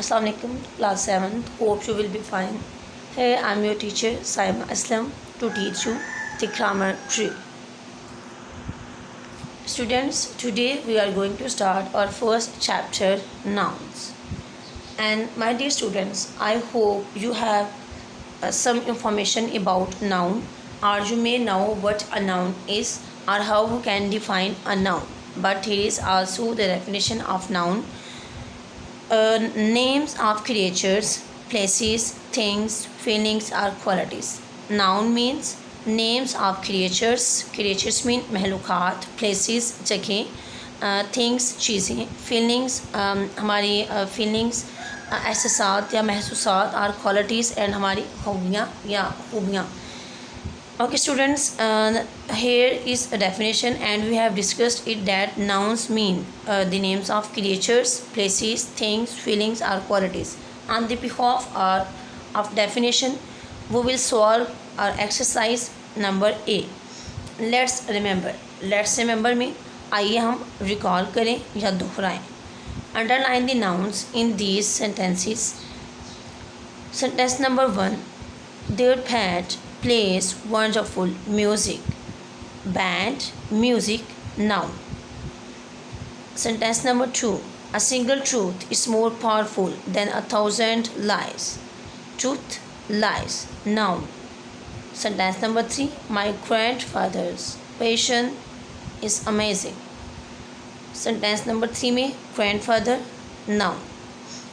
Assalamu alaikum, class 7th. Hope you will be fine. Here I am your teacher Saima Aslam to teach you the grammar drill. Students, today we are going to start our first chapter, nouns. And my dear students, I hope you have some information about noun, or you may know what a noun is or how you can define a noun. But here is also the definition of noun. Names of creatures, places, things, feelings or qualities. Noun means names of creatures. Creatures mean महलूकात, places जगह, things चीज़ें, feelings हमारी feelings, एहसासात या महसूसात और qualities and हमारी खूबियाँ या खूबियाँ. Okay students, here is a definition and we have discussed it that nouns mean the names of creatures, places, things, feelings or qualities. On the behalf of definition, we will solve our exercise number A. Let's remember में आइए हम recall करें या दोहराएं. Underline the nouns in these sentences. Sentence number 1. Their pet plays wonderful music. Band, music, noun. Sentence number 2. A single truth is more powerful than 1,000 lies. Truth, lies, noun. Sentence number 3. My grandfather's passion is amazing. Sentence number 3 में grandfather, noun.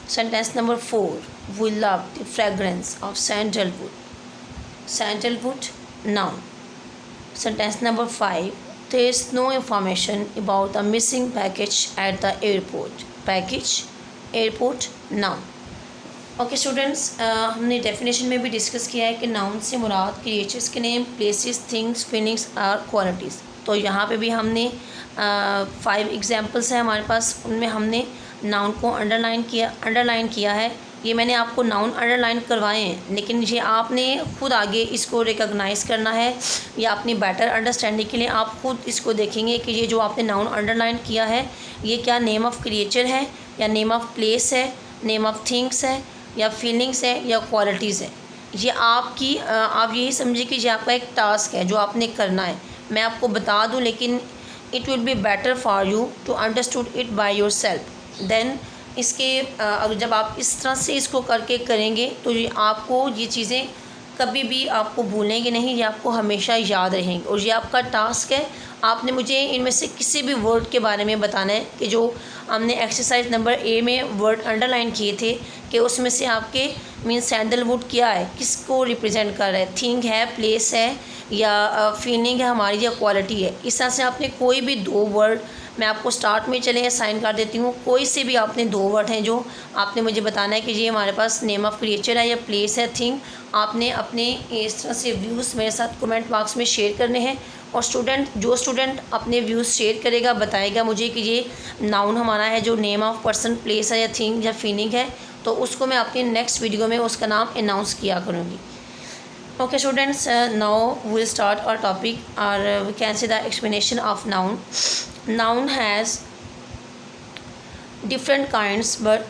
Sentence number 4. We love the fragrance of sandalwood. Sandalwood, noun. Sentence number 5. There is no information about the missing package at the airport. Package, airport, noun. Okay students, हमने definition में भी discuss किया है कि noun से मुराद creatures के name, places, things, feelings और qualities. तो यहाँ पे भी हमने 5 एग्जांपल्स हैं हमारे पास, उनमें हमने नाउन को अंडरलाइन किया है. ये मैंने आपको नाउन अंडरलाइन करवाए हैं, लेकिन ये आपने खुद आगे इसको रिकॉग्नाइज़ करना है या अपनी बेटर अंडरस्टैंडिंग के लिए आप खुद इसको देखेंगे कि ये जो आपने नाउन अंडरलाइन किया है ये क्या नेम ऑफ़ क्रिएचर है या नेम ऑफ़ प्लेस है, नेम ऑफ़ थिंग्स है या फीलिंग्स है या क्वालिटीज़ है. ये आपकी आप यही समझिए कि ये आपका एक टास्क है जो आपने करना है. मैं आपको बता दूँ, लेकिन it will be better for you to understood it by yourself. Then इसके अब जब आप इस तरह से इसको करके करेंगे तो ये आपको ये चीज़ें कभी भी आपको भूलेंगे नहीं, ये आपको हमेशा याद रहेंगे. और ये आपका टास्क है. आपने मुझे इनमें से किसी भी वर्ड के बारे में बताना है कि जो हमने एक्सरसाइज नंबर ए में वर्ड अंडरलाइन किए थे कि उसमें से आपके मीन सैंडलवुड क्या है, किसको रिप्रेजेंट कर रहा है, थिंग है, प्लेस है या फीलिंग है हमारी या क्वालिटी है. इस तरह से आपने कोई भी 2 वर्ड, मैं आपको स्टार्ट में चले असाइन कर देती हूँ, कोई से भी आपने 2 वर्ड हैं जो आपने मुझे बताना है कि ये हमारे पास नेम ऑफ़ क्रिएचर है या प्लेस है, थिंग. आपने अपने इस तरह से व्यूज़ मेरे साथ कमेंट बॉक्स में शेयर करने हैं. और जो स्टूडेंट अपने व्यूज़ शेयर करेगा, बताएगा मुझे कि ये नाउन हमारा है जो नेम ऑफ़ पर्सन, प्लेस है या थिंग या फीलिंग है, तो उसको मैं अपनी नेक्स्ट वीडियो में उसका नाम अनाउंस किया करूँगी. Okay students, now we'll start our topic, or we can say the explanation of noun. Noun has different kinds, but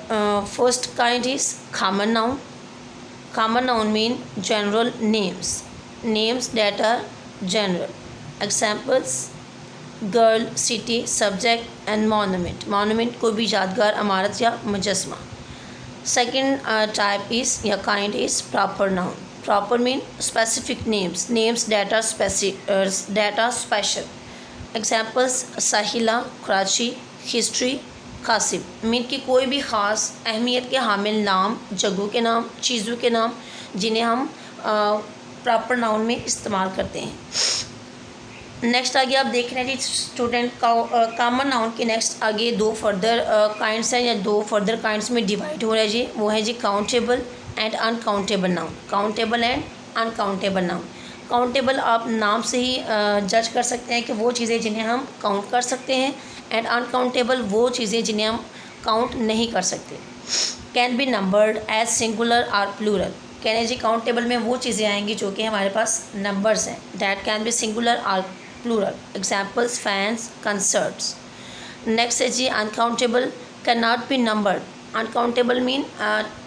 first kind is common noun. Common noun mean general names that are general. Examples: girl, city, subject and monument. Monument कोई भी यादगार इमारत या मुजस्मा. Second type is या kind is proper noun. Proper mean specific names that are special. Examples: Sahila, Karachi, history, Qasim. Mean कि कोई भी ख़ास अहमियत के हामिल नाम, जगहों के नाम, चीज़ों के नाम जिन्हें हम प्रॉपर नाउन में इस्तेमाल करते हैं. नेक्स्ट आगे आप देख रहे हैं जी स्टूडेंट, कॉमन नाउन के नेक्स्ट आगे 2 फर्दर काइंड्स हैं या 2 फर्दर काइंड्स में डिवाइड हो रहा है जी. वो है जी countable and uncountable noun. Countable and uncountable noun. Countable आप नाम से ही जज कर सकते हैं कि वो चीज़ें जिन्हें हम काउंट कर सकते हैं, एंड अनकाउंटेबल वो चीज़ें जिन्हें हम काउंट नहीं कर सकते. Can be numbered as singular और प्लूरल. कहने जी काउंटेबल में वो चीज़ें आएंगी जो कि हमारे पास नंबर्स हैं. दैट कैन बी सिंगुलर और plural. Examples: fans, concerts. Next है जी uncountable, can not be numbered Uncountable mean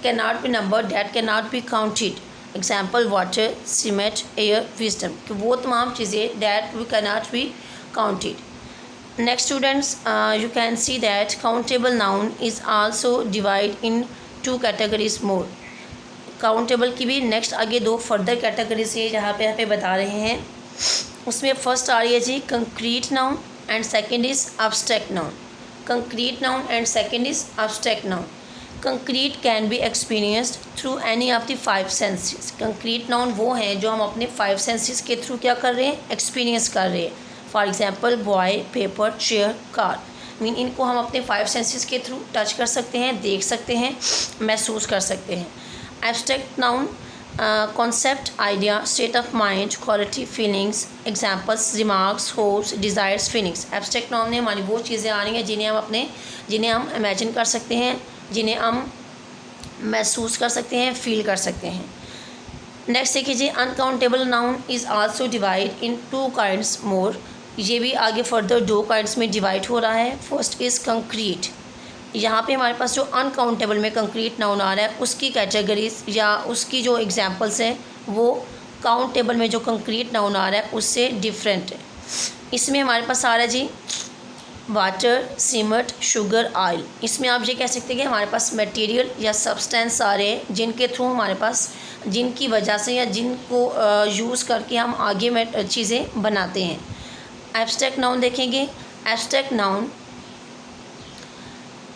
cannot be numbered, that cannot be counted. Example water, cement, air, wisdom, कि वो तमाम चीज़ें that we cannot be counted. Next students, you can see that countable noun is also divided in two categories more. Countable की भी next आगे दो further categories है जहाँ पे बता रहे हैं. उसमें फर्स्ट आ रही है जी concrete noun and second is abstract noun. Concrete noun and second is abstract noun. Concrete can be experienced through any of the five senses. Concrete noun वो हैं जो हम अपने five senses के थ्रू क्या कर रहे हैं, एक्सपीरियंस कर रहे हैं. For example boy, paper, chair, car. Mean इनको हम अपने फाइव सेंसेस के थ्रू टच कर सकते हैं, देख सकते हैं, महसूस कर सकते हैं. Abstract noun concept, idea, state of mind, quality, feelings. Examples remarks, hopes, desires, feelings. Abstract noun में हमारी वो चीज़ें आ रही हैं जिन्हें हम इमेजिन कर सकते हैं, जिन्हें हम महसूस कर सकते हैं, फील कर सकते हैं. नेक्स्ट देखिए uncountable noun is also divide in two kinds more. ये भी आगे फर्दर दो काइंड्स में डिवाइड हो रहा है. First is concrete. यहाँ पे हमारे पास जो अनकाउंटेबल में कंक्रीट नाउन आ रहा है उसकी कैटेगरीज या उसकी जो एग्जांपल्स हैं वो काउंटेबल में जो कंक्रीट नाउन आ रहा है उससे डिफरेंट है. इसमें हमारे पास आ रहा है जी वाटर, सीमेंट, शुगर, ऑयल. इसमें आप ये कह सकते हैं कि हमारे पास मटेरियल या सब्सटेंस आ रहे हैं जिनके थ्रू हमारे पास, जिनकी वजह से या जिनको यूज़ करके हम आगे में चीज़ें बनाते हैं. एब्स्ट्रैक्ट नाउन देखेंगे. Abstract noun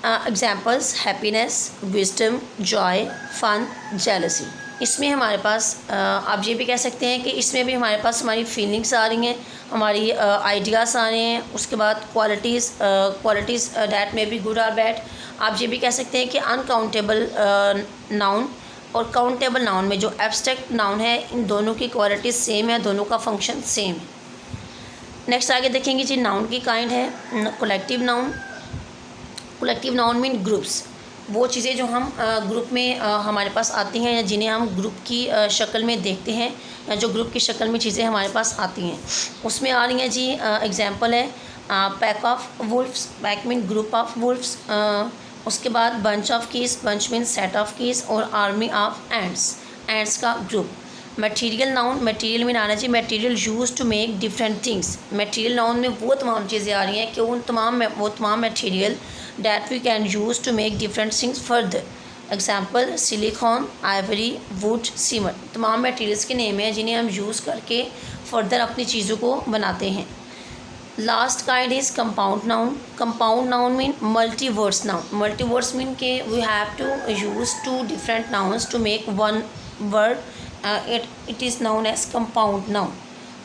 examples happiness, wisdom, joy, fun, jealousy. इसमें हमारे पास आप ये भी कह सकते हैं कि इसमें भी हमारे पास हमारी फीलिंग्स आ रही हैं, हमारी आइडियाज़ आ रहे हैं. उसके बाद क्वालिटीज़ डैट में भी गुड और बैड. आप ये भी कह सकते हैं कि अनकाउंटेबल नाउन और काउंटेबल नाउन में जो एब्स्ट्रैक्ट नाउन है इन दोनों की क्वालिटीज़ सेम है, दोनों का फंक्शन सेम है. नेक्स्ट आगे देखेंगे जी नाउन की काइंड है collective noun. Collective noun mean groups. वो चीज़ें जो हम ग्रुप में हमारे पास आती हैं या जिन्हें हम ग्रुप की शक्ल में देखते हैं या जो ग्रुप की शक्ल में चीज़ें हमारे पास आती हैं उसमें आ रही हैं जी. एग्जांपल है pack of wolves. Pack mean group of wolves. उसके बाद bunch of keys. Bunch mean set of keys. और आर्मी ऑफ एंट्स. एंट्स का ग्रुप. Material noun. मटेरियल में आना चाहिए material use to make different things. Material noun में वो तमाम चीज़ें आ रही हैं कि वो तमाम material that we can use to make different things further. Example silicon, ivory, wood, cement. तमाम मटेरियल्स के नेम हैं जिन्हें हम यूज़ करके फर्दर अपनी चीज़ों को बनाते हैं. Last kind is compound noun. Compound noun mean multi words noun. Multi words mean के we have to use two different nouns to make one word. It is noun as compound noun.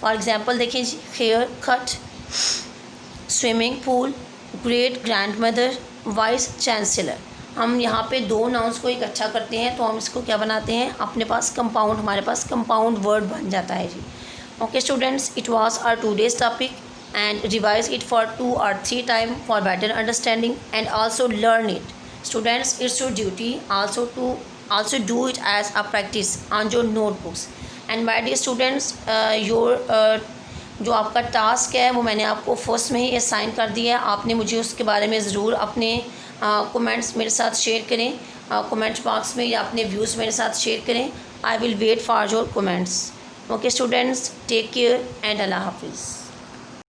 For example देखिए hair cut, swimming pool, great grand mother, vice chancellor. हम यहाँ पे दो nouns को इकट्ठा करते हैं तो हम इसको क्या बनाते हैं, अपने पास कंपाउंड, हमारे पास कंपाउंड वर्ड बन जाता है जी. Okay students, it was our today's topic and revise it for 2 or 3 times for better understanding and also learn it. Students, it's your duty also do it as a practice on your notebooks. And my dear students, जो आपका task है वो मैंने आपको first में ही assign कर दिया है. आपने मुझे उसके बारे में ज़रूर अपने कमेंट्स मेरे साथ शेयर करें, कमेंट बॉक्स में, या अपने व्यूज़ मेरे साथ शेयर करें. I will wait for your comments. Okay students, take care and Allah हाफिज़.